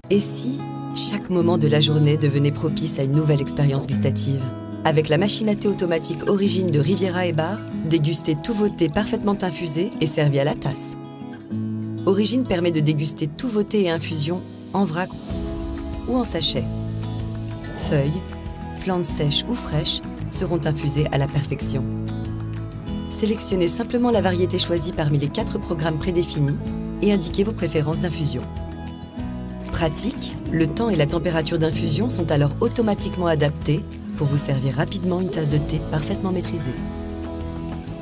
Et si chaque moment de la journée devenait propice à une nouvelle expérience gustative? Avec la machine à thé automatique Origine de Riviera et Bar, dégustez tous vos thés parfaitement infusés et servis à la tasse. Origine permet de déguster tous vos thés et infusions en vrac ou en sachet. Feuilles, plantes sèches ou fraîches seront infusées à la perfection. Sélectionnez simplement la variété choisie parmi les 4 programmes prédéfinis et indiquez vos préférences d'infusion. Pratique, le temps et la température d'infusion sont alors automatiquement adaptés pour vous servir rapidement une tasse de thé parfaitement maîtrisée.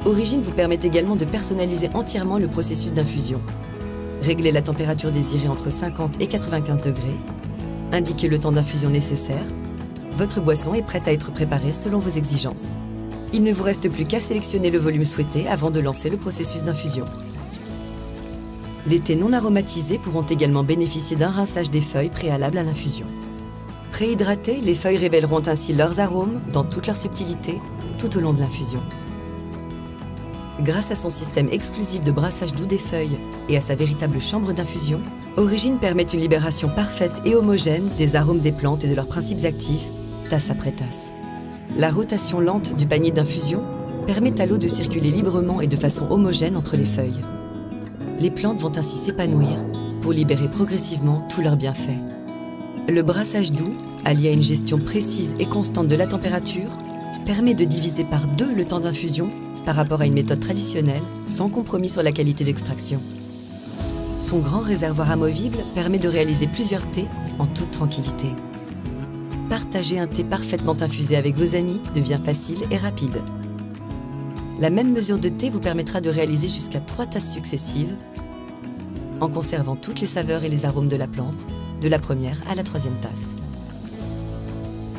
Origine vous permet également de personnaliser entièrement le processus d'infusion. Réglez la température désirée entre 50 et 95 degrés. Indiquez le temps d'infusion nécessaire. Votre boisson est prête à être préparée selon vos exigences. Il ne vous reste plus qu'à sélectionner le volume souhaité avant de lancer le processus d'infusion. Les thés non aromatisés pourront également bénéficier d'un rinçage des feuilles préalable à l'infusion. Préhydratées, les feuilles révéleront ainsi leurs arômes dans toute leur subtilité tout au long de l'infusion. Grâce à son système exclusif de brassage doux des feuilles et à sa véritable chambre d'infusion, Origine permet une libération parfaite et homogène des arômes des plantes et de leurs principes actifs, tasse après tasse. La rotation lente du panier d'infusion permet à l'eau de circuler librement et de façon homogène entre les feuilles. Les plantes vont ainsi s'épanouir pour libérer progressivement tous leurs bienfaits. Le brassage doux, allié à une gestion précise et constante de la température, permet de diviser par 2 le temps d'infusion par rapport à une méthode traditionnelle, sans compromis sur la qualité d'extraction. Son grand réservoir amovible permet de réaliser plusieurs thés en toute tranquillité. Partager un thé parfaitement infusé avec vos amis devient facile et rapide. La même mesure de thé vous permettra de réaliser jusqu'à 3 tasses successives en conservant toutes les saveurs et les arômes de la plante, de la première à la 3e tasse.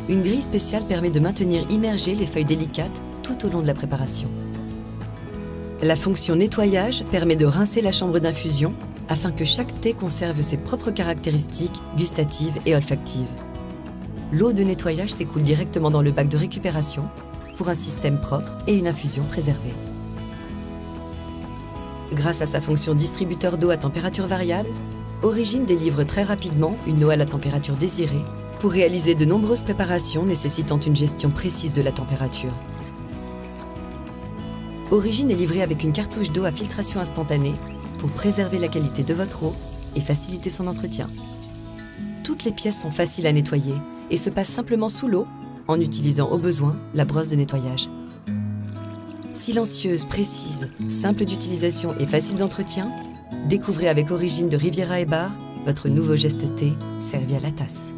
Une grille spéciale permet de maintenir immergées les feuilles délicates tout au long de la préparation. La fonction nettoyage permet de rincer la chambre d'infusion afin que chaque thé conserve ses propres caractéristiques gustatives et olfactives. L'eau de nettoyage s'écoule directement dans le bac de récupération pour un système propre et une infusion préservée. Grâce à sa fonction distributeur d'eau à température variable, Origine délivre très rapidement une eau à la température désirée pour réaliser de nombreuses préparations nécessitant une gestion précise de la température. Origine est livrée avec une cartouche d'eau à filtration instantanée pour préserver la qualité de votre eau et faciliter son entretien. Toutes les pièces sont faciles à nettoyer et se passent simplement sous l'eau en utilisant au besoin la brosse de nettoyage. Silencieuse, précise, simple d'utilisation et facile d'entretien, découvrez avec Origine de Riviera et Bar votre nouveau geste thé servi à la tasse.